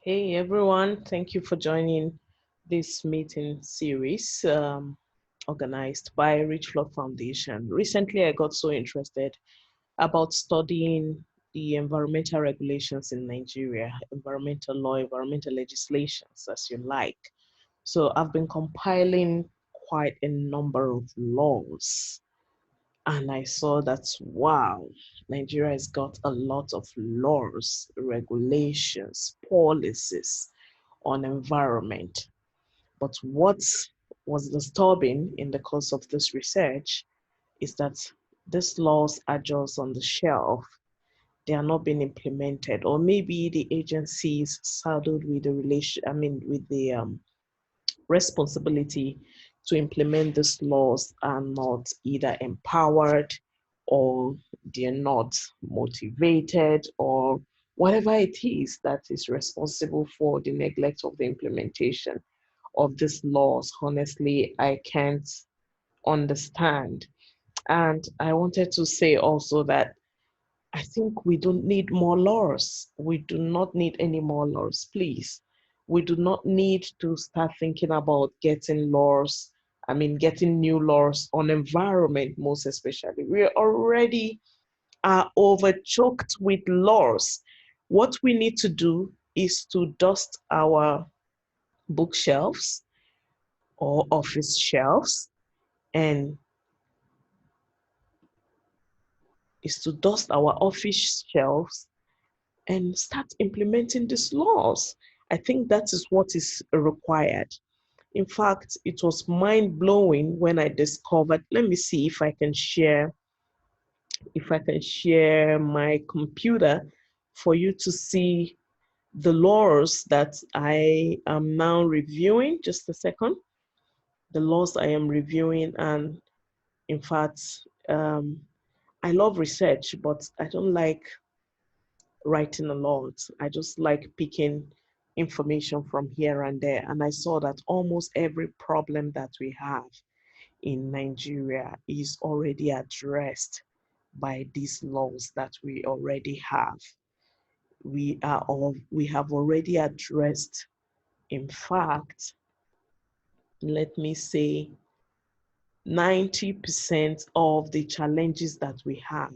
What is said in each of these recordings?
Hey everyone, thank you for joining this meeting series organized by Richflood Foundation. Recently, I got so interested about studying the environmental regulations in Nigeria, environmental law, environmental legislations, as you like. So I've been compiling quite a number of laws, and I saw that, wow, Nigeria has got a lot of laws, regulations, policies on environment. But what was disturbing in the course of this research is that these laws are just on the shelf. They are not being implemented, or maybe the agencies saddled with the with the responsibility to implement these laws are not either empowered, or they're not motivated, or whatever it is that is responsible for the neglect of the implementation of these laws. Honestly, I can't understand. And I wanted to say also that I think we don't need more laws. We do not need any more laws, please. We do not need to start thinking about getting laws, getting new laws on environment, most especially. We already are overchoked with laws. What we need to do is to dust our bookshelves or office shelves and is to dust our office shelves and start implementing these laws. I think that is what is required. In fact, it was mind blowing when I discovered. Let me see if I can share my computer for you to see the laws that I am now reviewing. Just a second. The laws I am reviewing, and in fact, um, I love research, but I don't like writing a lot. I just like picking information from here and there. And I saw that almost every problem that we have in Nigeria is already addressed by these laws that we already have. We have already addressed, in fact, let me say 90% of the challenges that we have.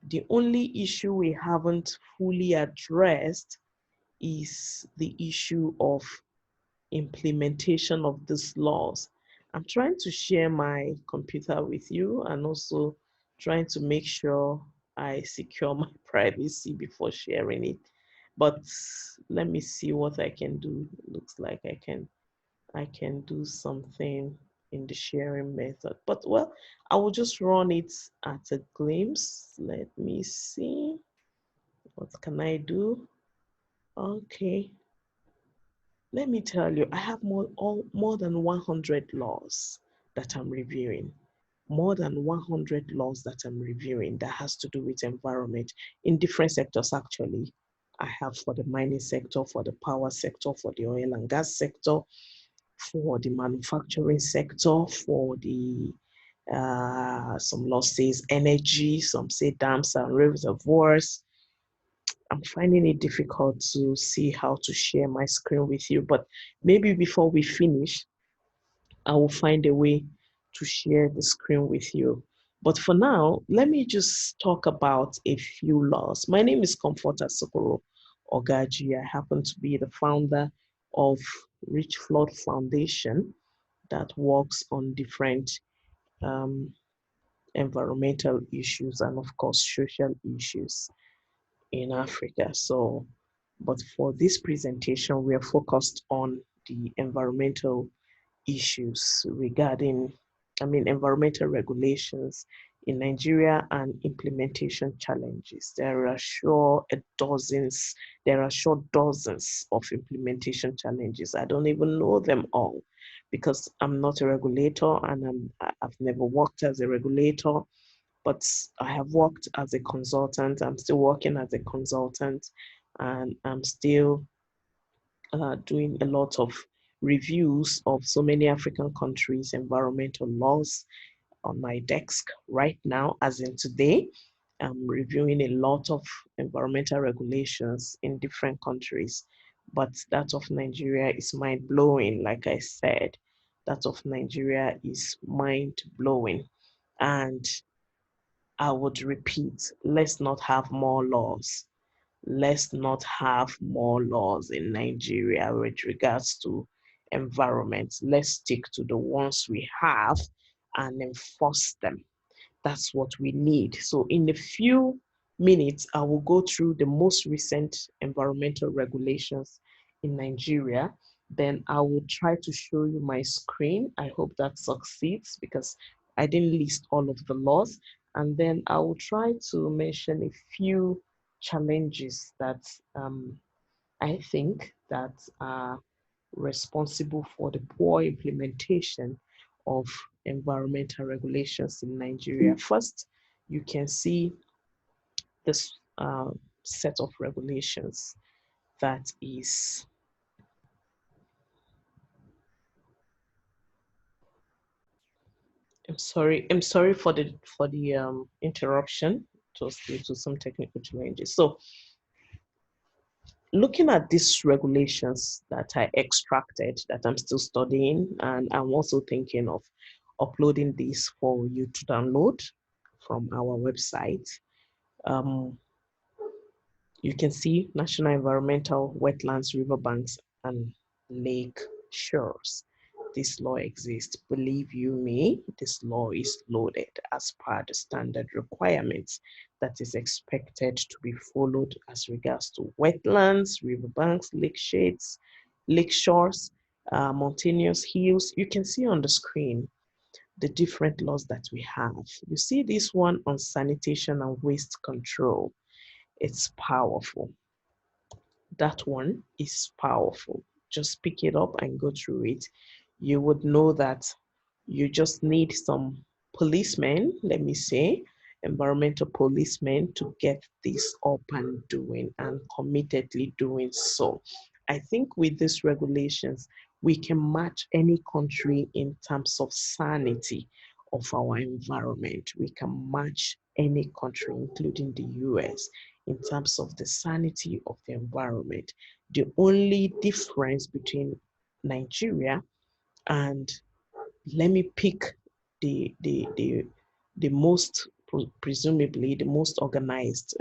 The only issue we haven't fully addressed is the issue of implementation of these laws. I'm trying to share my computer with you and also trying to make sure I secure my privacy before sharing it. But let me see what I can do. Looks like I can do something in the sharing method. But well, I will just run it at a glimpse. Let me see. What can I do? Okay. Let me tell you, I have more than 100 laws that I'm reviewing. More than 100 laws that I'm reviewing that has to do with environment in different sectors, actually. I have for the mining sector, for the power sector, for the oil and gas sector, for the manufacturing sector, for the some laws says energy, some say dams and reservoirs. I'm finding it difficult to see how to share my screen with you, but maybe before we finish, I will find a way to share the screen with you. But for now, let me just talk about a few laws. My name is Comforter Sokoro Ogaji. I happen to be the founder of Richflood Foundation that works on different um, environmental issues and, of course, social issues in Africa. So, but for this presentation, we are focused on the environmental issues regarding, environmental regulations in Nigeria and implementation challenges. There are sure dozens of implementation challenges. I don't even know them all because I'm not a regulator and I've never worked as a regulator, but I have worked as a consultant. I'm still working as a consultant, and I'm still doing a lot of reviews of so many African countries' environmental laws on my desk right now, as in today. I'm reviewing a lot of environmental regulations in different countries. but that of Nigeria is mind-blowing. Like I said, that of Nigeria is mind-blowing. And I would repeat, let's not have more laws. Let's not have more laws in Nigeria with regards to environment. Let's stick to the ones we have and enforce them. That's what we need. So in a few minutes, I will go through the most recent environmental regulations in Nigeria. Then I will try to show you my screen. I hope that succeeds because I didn't list all of the laws. And then I will try to mention a few challenges that I think that are responsible for the poor implementation of environmental regulations in Nigeria. First, you can see this set of regulations that is, I'm sorry for the interruption. It was due to some technical challenges. So looking at these regulations that I extracted, that I'm still studying, and I'm also thinking of uploading this for you to download from our website. Um, you can see National Environmental Wetlands, Riverbanks, and Lake Shores. This law exists. Believe you me, this law is loaded as per the standard requirements that is expected to be followed as regards to wetlands, riverbanks, lake shades, lake shores, mountainous hills. You can see on the screen the different laws that we have. You see this one on sanitation and waste control. It's powerful. That one is powerful. Just pick it up and go through it. You would know that you just need some policemen, let me say, environmental policemen to get this up and doing and committedly doing so. I think with these regulations, we can match any country in terms of sanity of our environment. We can match any country, including the US, in terms of the sanity of the environment. The only difference between Nigeria and, let me pick the most, presumably the most organized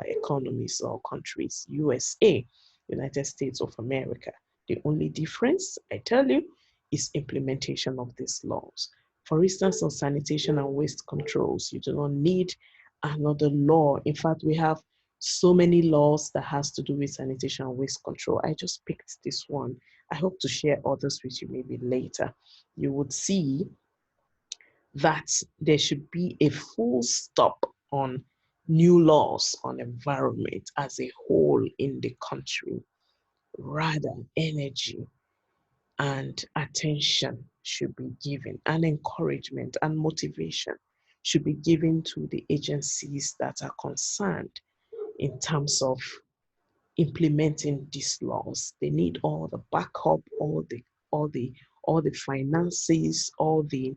economies or countries, USA, United States of America. The only difference, I tell you, is implementation of these laws. For instance, on sanitation and waste controls, you do not need another law. In fact, we have so many laws that has to do with sanitation and waste control. I just picked this one. I hope to share others with you maybe later. You would see that there should be a full stop on new laws on environment as a whole in the country. Rather, energy and attention should be given, and encouragement and motivation should be given to the agencies that are concerned in terms of implementing these laws. They need all the backup, all the all the finances, all the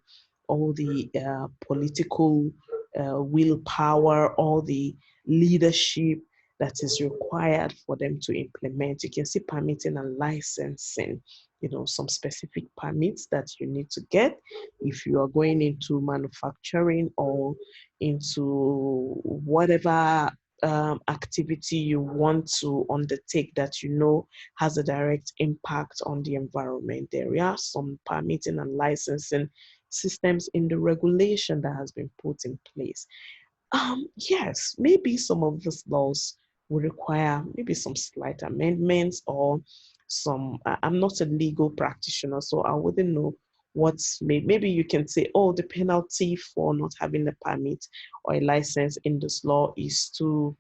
political willpower, all the leadership that is required for them to implement. You can see permitting and licensing, some specific permits that you need to get if you are going into manufacturing or into whatever activity you want to undertake that has a direct impact on the environment. There are some permitting and licensing systems in the regulation that has been put in place. Yes, maybe some of these laws will require maybe some slight amendments or some. I'm not a legal practitioner, so I wouldn't know what's maybe you can say, oh, the penalty for not having a permit or a license in this law is too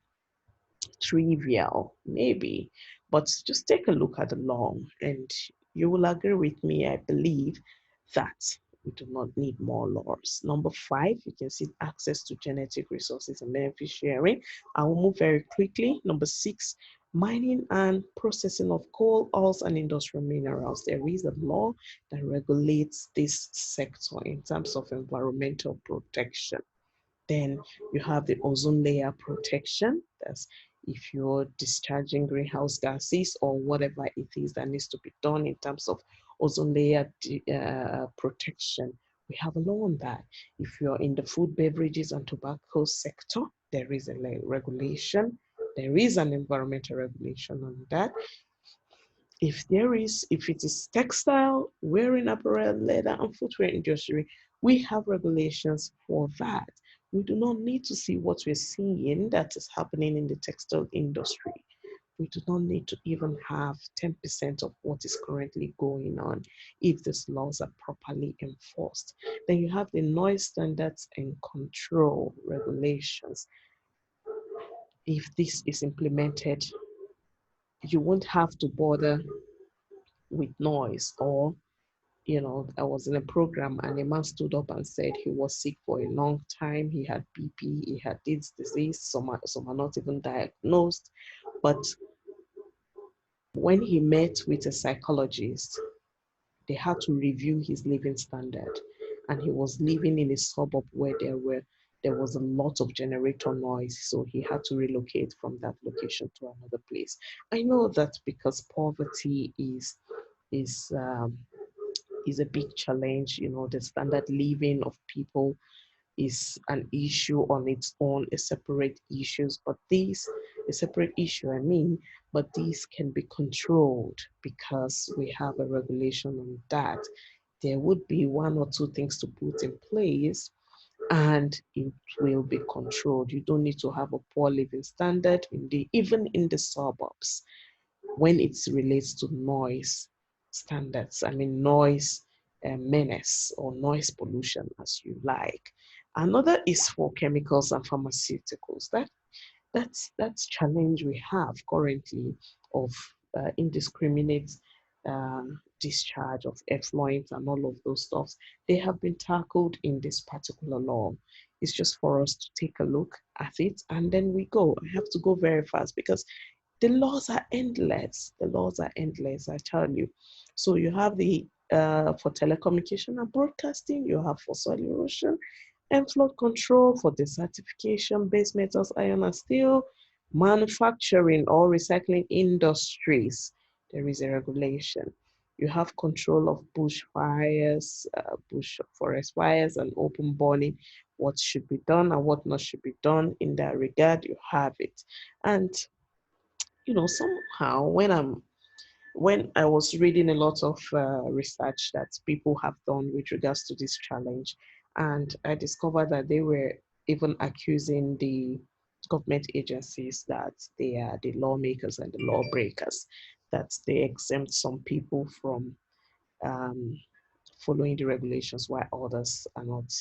trivial, maybe, but just take a look at the law and you will agree with me, I believe, that we do not need more laws. Number 5, you can see access to genetic resources and benefit sharing. I will move very quickly. Number 6, mining and processing of coal, oils, and industrial minerals. There is a law that regulates this sector in terms of environmental protection. Then you have the ozone layer protection. That's if you're discharging greenhouse gases or whatever it is that needs to be done in terms of ozone layer protection. We have a law on that. If you're in the food, beverages, and tobacco sector, there is a regulation. There is an environmental regulation on that. If it is textile, wearing apparel, leather, and footwear industry, we have regulations for that. We do not need to see what we're seeing that is happening in the textile industry. We do not need to even have 10% of what is currently going on if these laws are properly enforced. Then you have the noise standards and control regulations. If this is implemented, you won't have to bother with noise. Or, I was in a program and a man stood up and said he was sick for a long time. He had BP, he had this disease, some are not even diagnosed. But when he met with a psychologist, they had to review his living standard. And he was living in a suburb where there was a lot of generator noise. So he had to relocate from that location to another place. I know that because poverty is a big challenge. The standard living of people is an issue on its own, a separate issues, but a separate issue, but these can be controlled because we have a regulation on that. There would be one or two things to put in place and it will be controlled. You don't need to have a poor living standard even in the suburbs when it relates to noise standards. Noise menace or noise pollution, as you like. Another is for chemicals and pharmaceuticals. That's challenge we have currently of indiscriminate discharge of effluent and all of those stuffs. They have been tackled in this particular law. It's just for us to take a look at it and then we go. I have to go very fast because the laws are endless. The laws are endless, I tell you. So you have the for telecommunication and broadcasting, you have for soil erosion and flood control, for desertification, base metals, iron and steel, manufacturing or recycling industries. There is a regulation. You have control of bushfires, bush forest fires, and open burning. What should be done and what not should be done in that regard, you have it. And somehow when I was reading a lot of research that people have done with regards to this challenge, and I discovered that they were even accusing the government agencies that they are the lawmakers and the lawbreakers, that they exempt some people from um, following the regulations while others are not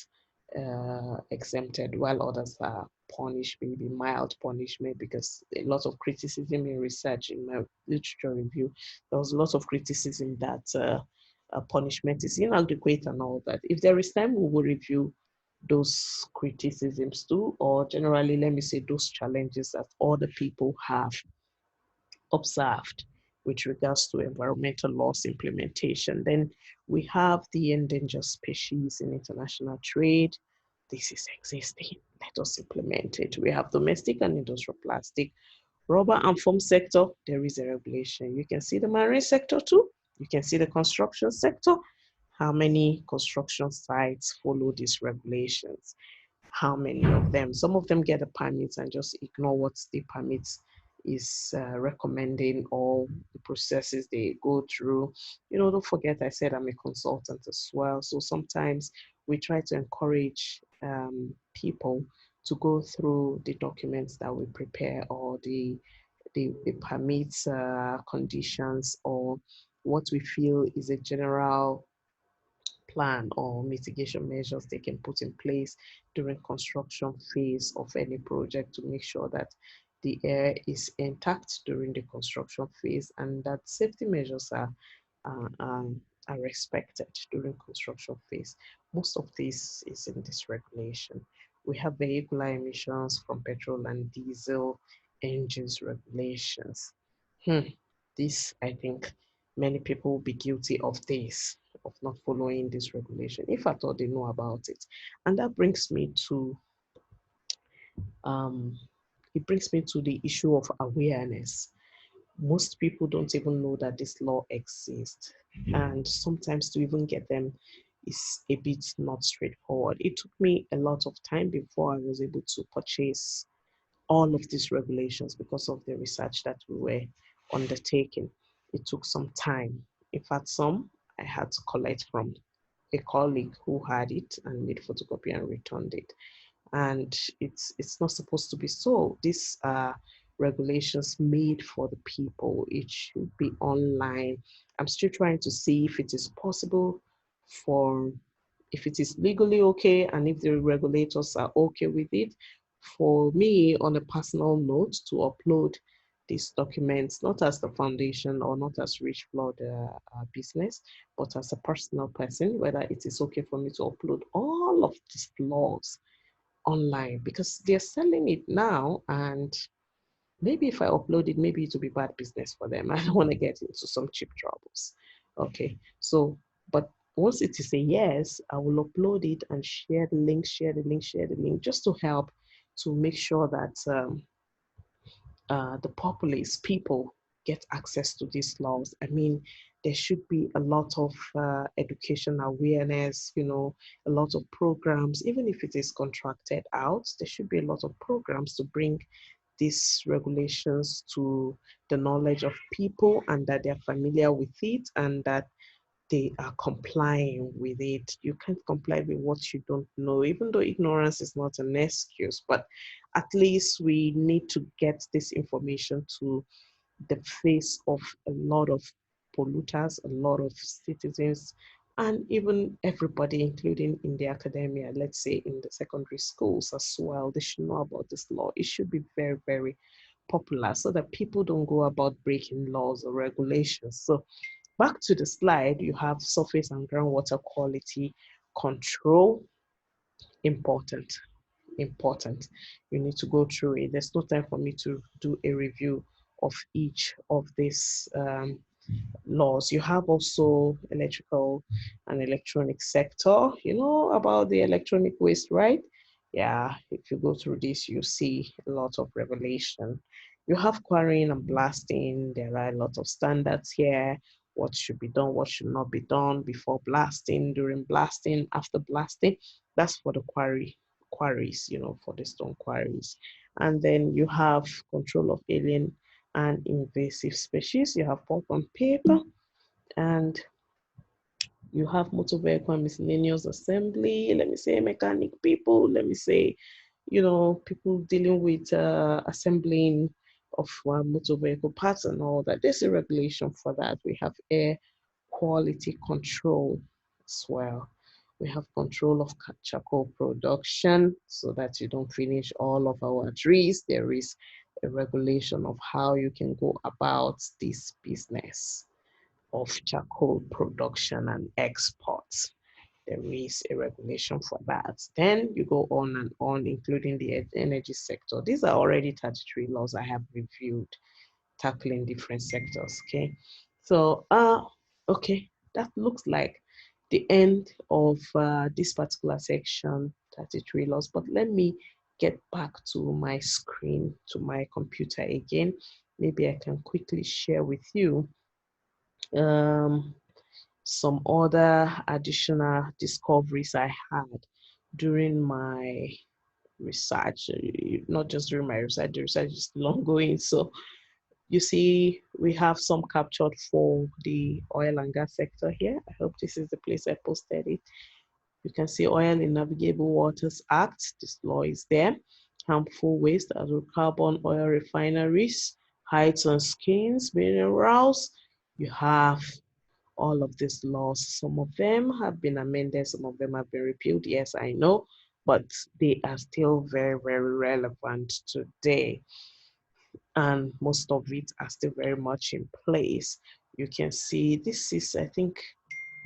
exempted, while others are punished, maybe mild punishment, because a lot of criticism in research, in my literature review, there was a lot of criticism that punishment is inadequate and all that. If there is time, we will review those criticisms too, or generally, let me say, those challenges that other people have observed with regards to environmental laws implementation. Then we have the endangered species in international trade. This is existing. Let us implement it. We have domestic and industrial plastic, rubber and foam sector. There is a regulation. You can see the marine sector too. You can see the construction sector. How many construction sites follow these regulations? How many of them? Some of them get the permits and just ignore what the permits is recommending or the processes they go through. Don't forget I said I'm a consultant as well. So sometimes we try to encourage people to go through the documents that we prepare or the permits conditions or what we feel is a general plan or mitigation measures they can put in place during construction phase of any project to make sure that the air is intact during the construction phase and that safety measures are respected during construction phase. Most of this is in this regulation. We have vehicular emissions from petrol and diesel engines regulations. This, I think, many people will be guilty of this, of not following this regulation, if at all they know about it. And that brings me to it brings me to the issue of awareness. Most people don't even know that this law exists, and sometimes to even get them is a bit not straightforward. It took me a lot of time before I was able to purchase all of these regulations because of the research that we were undertaking. It took some time. In fact, some I had to collect from a colleague who had it and made photocopy and returned it. And it's not supposed to be so. These are regulations made for the people. It should be online. I'm still trying to see if it is possible for, if it is legally okay and if the regulators are okay with it, for me on a personal note to upload these documents, not as the foundation or not as Richflood business, but as a personal person, whether it is okay for me to upload all of these laws online, because they're selling it now, and maybe if I upload it, maybe it will be bad business for them. I don't want to get into some cheap troubles. Okay, so, but once it is a yes, I will upload it and share the link, share the link, just to help to make sure that the populace, people, get access to these laws. I mean, there should be a lot of education awareness, you know, a lot of programs, even if it is contracted out, there should be a lot of programs to bring these regulations to the knowledge of people, and that they're familiar with it, and that they are complying with it. You can't comply with what you don't know, even though ignorance is not an excuse, but at least we need to get this information to the face of a lot of polluters, a lot of citizens, and even everybody, including in the academia, let's say in the secondary schools as well. They should know about this law. It should be very, very popular so that people don't go about breaking laws or regulations. So back to the slide, you have surface and groundwater quality control. Important, important. You need to go through it. There's no time for me to do a review of each of these laws. You have also electrical and electronic sector. You know about the electronic waste, right? Yeah, if you go through this, you see a lot of revelation. You have quarrying and blasting. There are a lot of standards here. What should be done, what should not be done before blasting, during blasting, after blasting. That's for the quarries, you know, for the stone quarries. And then you have control of alien and invasive species. You have pulp and paper, and you have motor vehicle and miscellaneous assembly. Let me say mechanic people. Let me say, you know, people dealing with assembling of motor vehicle parts and all that. There's a regulation for that. We have air quality control as well. We have control of charcoal production so that you don't finish all of our trees. There is a regulation of how you can go about this business of charcoal production and exports. There is a regulation for that. Then you go on and on, including the energy sector. These are already 33 laws I have reviewed, tackling different sectors. Okay, so okay, that looks like the end of this particular section, 33 laws. But let me get back to my screen, to my computer again. Maybe I can quickly share with you some other additional discoveries I had during my research. Not just during my research, the research is still ongoing. So you see, we have some captured for the oil and gas sector here. I hope this is the place I posted it. You can see Oil in Navigable Waters Act. This law is there. Harmful waste, hydrocarbon oil refineries, heights and skins, minerals. You have all of these laws. Some of them have been amended, some of them have been repealed. Yes, I know, but they are still very, very relevant today. And most of it are still very much in place. You can see this is, I think,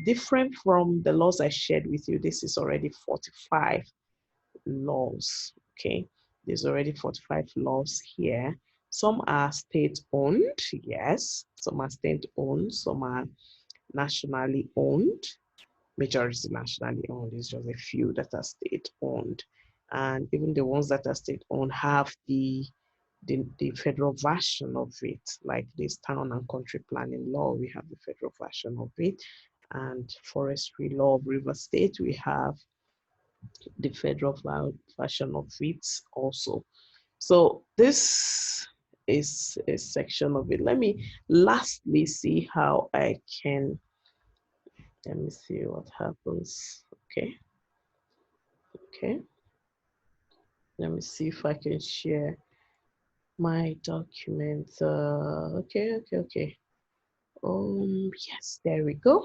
different from the laws I shared with you. This is already 45 laws, okay? There's already 45 laws here. Some are state-owned, yes. Some are state-owned, some are nationally owned. Majority nationally owned, is just a few that are state-owned. And even the ones that are state-owned have the the federal version of it, like this town and country planning law, we have the federal version of it, and forestry law of River State, we have the federal version of it also. So this is a section of it. Let me lastly see how I can, let me see what happens. Okay. Okay. Let me see if I can share my document. Okay. Yes, there we go.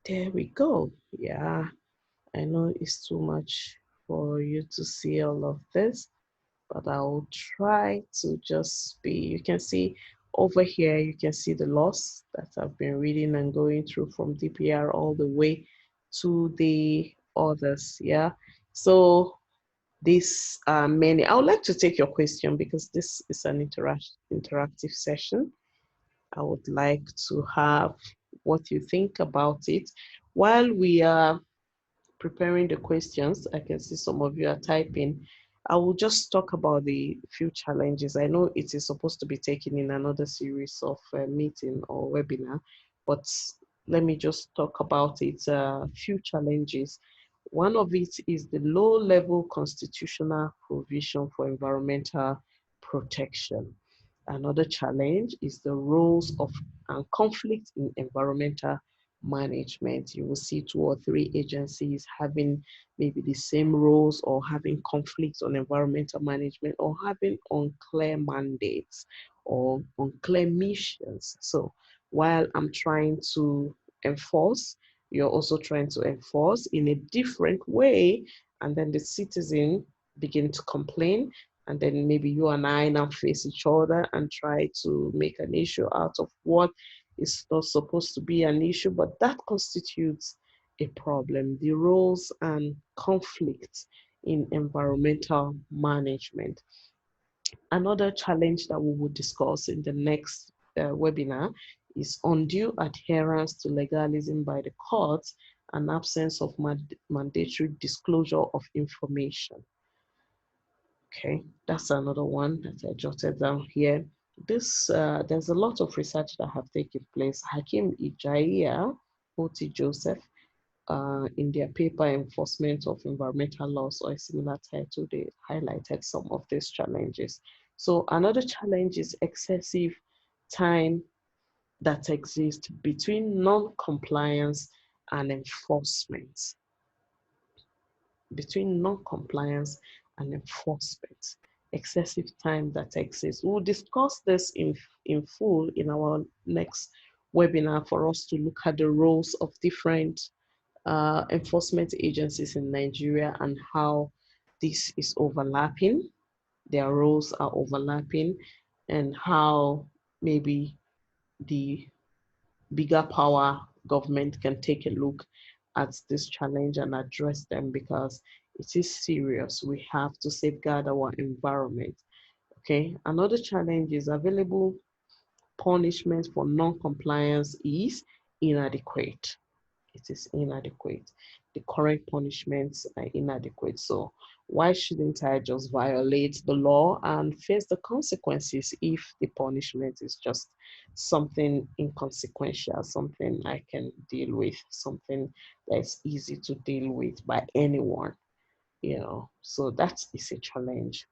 There we go. Yeah, I know it's too much for you to see all of this, but I'll try to just be, you can see over here, you can see the laws that I've been reading and going through from DPR all the way to the others. Yeah, so this many, I would like to take your question because this is an interactive session. I would like to have what you think about it. While we are preparing the questions, I can see some of you are typing. I will just talk about the few challenges. I know it is supposed to be taken in another series of meeting or webinar, but let me just talk about it. Few challenges. One of it is the low-level constitutional provision for environmental protection. Another challenge is the roles of and conflict in environmental management. You will see 2 or 3 agencies having maybe the same roles or having conflicts on environmental management or having unclear mandates or unclear missions. So while I'm trying to enforce, you're also trying to enforce in a different way, and then the citizen begin to complain, and then maybe you and I now face each other and try to make an issue out of what is not supposed to be an issue, but that constitutes a problem. The roles and conflicts in environmental management. Another challenge that we will discuss in the next webinar is undue adherence to legalism by the courts and absence of mandatory disclosure of information. Okay, that's another one that I jotted down here. This, there's a lot of research that have taken place. Hakim Ijaiya, O.T. Joseph, in their paper Enforcement of Environmental Laws or a similar title, they highlighted some of these challenges. So another challenge is excessive time that exists between non-compliance and enforcement. Between non-compliance and enforcement, excessive time that exists. We'll discuss this in full in our next webinar for us to look at the roles of different enforcement agencies in Nigeria and how this is overlapping. Their roles are overlapping, and how maybe the bigger power government can take a look at this challenge and address them, because it is serious. We have to safeguard our environment. Okay, another challenge is available punishment for non-compliance is inadequate. It is inadequate. The current punishments are inadequate. So why shouldn't I just violate the law and face the consequences if the punishment is just something inconsequential, something I can deal with, something that's easy to deal with by anyone, you know? So that is a challenge.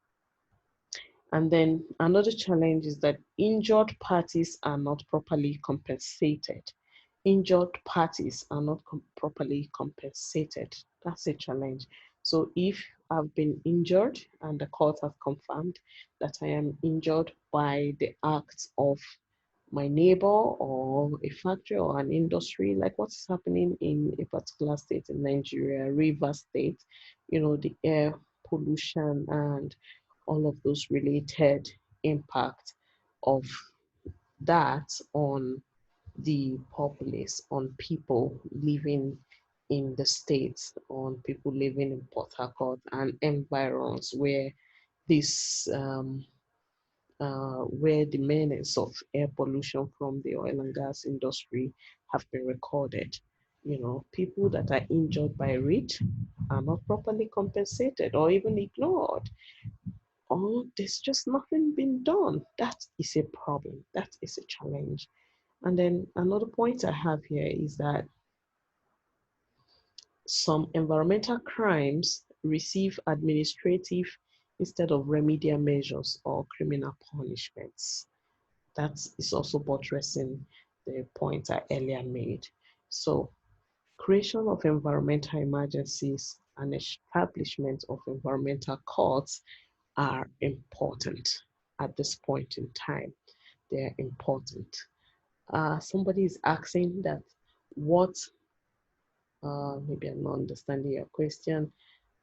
And then another challenge is that injured parties are not properly compensated. Injured parties are not properly compensated. That's a challenge. So if I've been injured and the court has confirmed that I am injured by the acts of my neighbor or a factory or an industry, like what's happening in a particular state in Nigeria, River State, you know, the air pollution and all of those related impact of that on the populace, on people living in the states, on people living in Port Harcourt and environs where this where the menace of air pollution from the oil and gas industry have been recorded. You know, people that are injured by it are not properly compensated or even ignored or there's just nothing been done. That is a problem. That is a challenge. And then another point I have here is that some environmental crimes receive administrative instead of remedial measures or criminal punishments. That is also buttressing the point I earlier made. So, creation of environmental emergencies and establishment of environmental courts are important at this point in time. They're important. Somebody is asking that what, maybe I'm not understanding your question.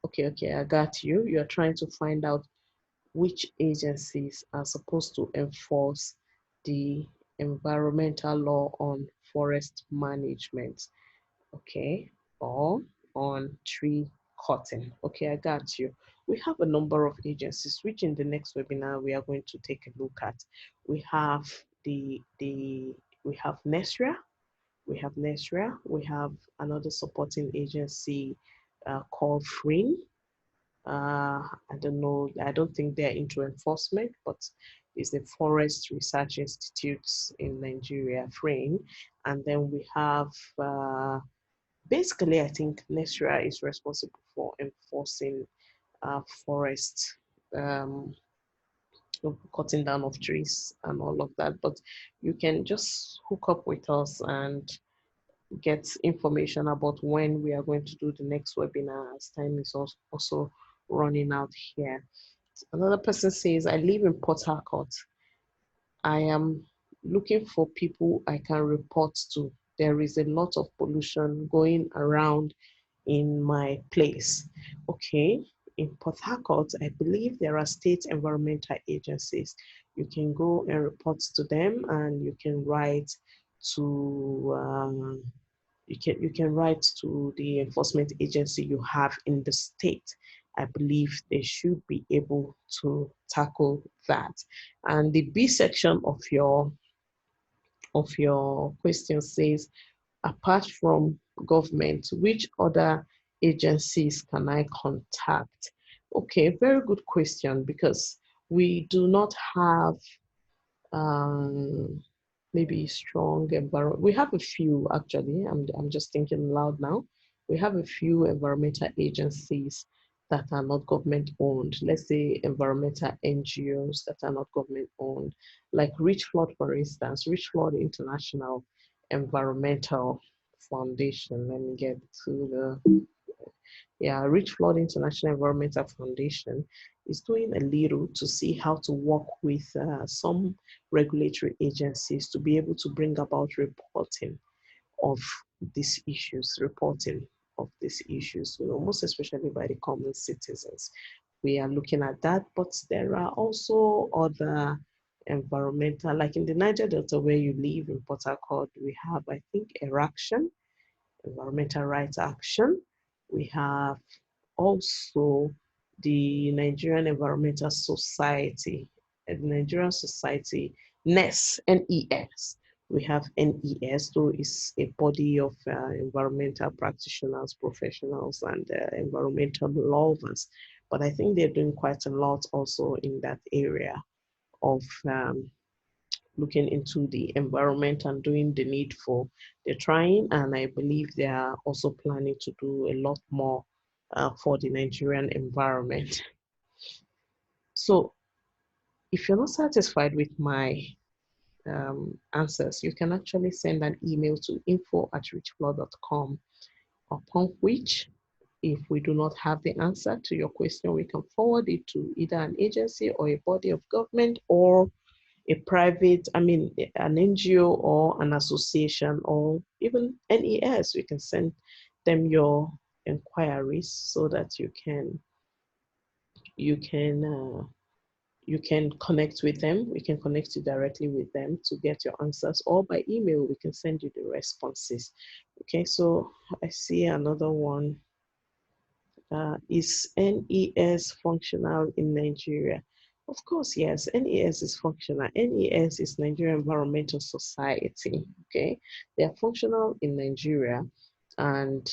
Okay, I got you. You're trying to find out which agencies are supposed to enforce the environmental law on forest management, okay, or on tree cutting. Okay, I got you. We have a number of agencies, which in the next webinar we are going to take a look at. We have we have NESRA, we have another supporting agency called FRIN. I don't know, I don't think they're into enforcement, but it's the Forest Research Institutes in Nigeria, FRIN. And then we have, basically, I think NESRA is responsible for enforcing forest, cutting down of trees and all of that. But you can just hook up with us and get information about when we are going to do the next webinar, as time is also running out here. Another person says, I live in Port Harcourt. I am looking for people I can report to. There is a lot of pollution going around in my place. Okay, in Port Harcourt, I believe there are state environmental agencies. You can go and report to them, and you can write to you can write to the enforcement agency you have in the state. I believe they should be able to tackle that. And the B section of your question says, apart from government, which other agencies can I contact? Okay, very good question, because we do not have maybe strong environment. We have a few, actually. I'm just thinking loud now. We have a few environmental agencies that are not government owned. Let's say environmental NGOs that are not government owned, like Richflood, for instance, Richflood International Environmental Foundation. Let me get to the, yeah, Richflood International Environmental Foundation is doing a little to see how to work with some regulatory agencies to be able to bring about reporting of these issues, most especially by the common citizens. We are looking at that, but there are also other environmental, like in the Niger Delta where you live in Port Harcourt, we have, I think, ERACTION, Environmental Rights Action. We have also the Nigerian Environmental Society, the Nigerian Society, NES, NES. We have NES, so it's a body of environmental practitioners, professionals, and environmental lovers. But I think they're doing quite a lot also in that area of looking into the environment and doing the needful. They're trying, and I believe they are also planning to do a lot more for the Nigerian environment. So if you're not satisfied with my answers, you can actually send an email to info@richflood.com, upon which, if we do not have the answer to your question, we can forward it to either an agency or a body of government, or a private, an NGO or an association, or even NES. We can send them your inquiries so that you can connect with them. We can connect you directly with them to get your answers, or by email, we can send you the responses. Okay, so I see another one. Is NES functional in Nigeria? Of course, yes, NES is functional. NES is Nigeria Environmental Society, okay? They are functional in Nigeria, and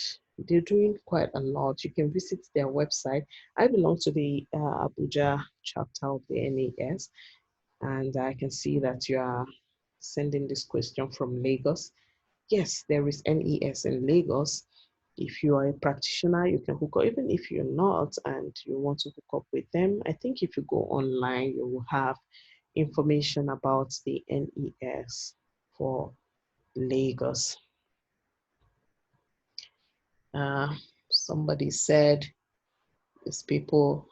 they're doing quite a lot. You can visit their website. I belong to the Abuja chapter of the NES, and I can see that you are sending this question from Lagos. Yes, there is NES in Lagos. If you are a practitioner, you can hook up. Even if you're not and you want to hook up with them, I think if you go online, you will have information about the NES for Lagos. Somebody said these people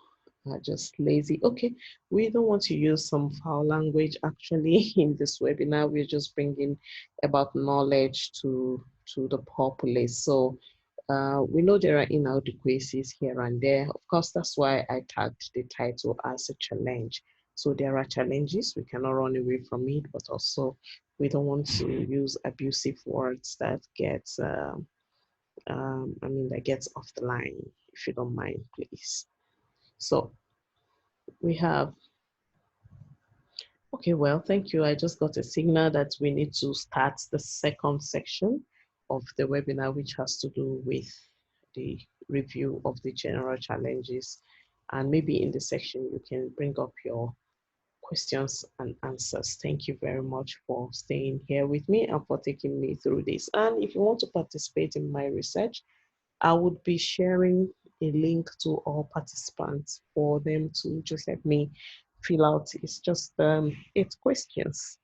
are just lazy. Okay, we don't want to use some foul language actually in this webinar. We're just bringing about knowledge to the populace. So we know there are inadequacies here and there. Of course, that's why I tagged the title as a challenge. So there are challenges, we cannot run away from it, but also we don't want to use abusive words that gets, that gets off the line, if you don't mind, please. So we have, okay, well, thank you. I just got a signal that we need to start the second section of the webinar, which has to do with the review of the general challenges. And maybe in the section, you can bring up your questions and answers. Thank you very much for staying here with me and for taking me through this. And if you want to participate in my research, I would be sharing a link to all participants for them to just let me fill out. It's just 8 questions,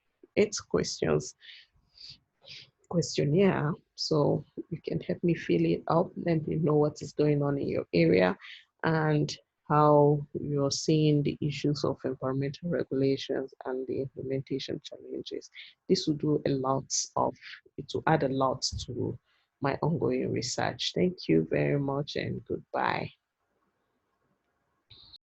questionnaire. So you can help me fill it out, let me know what is going on in your area and how you're seeing the issues of environmental regulations and the implementation challenges. This will do it will add a lot to my ongoing research. Thank you very much and goodbye.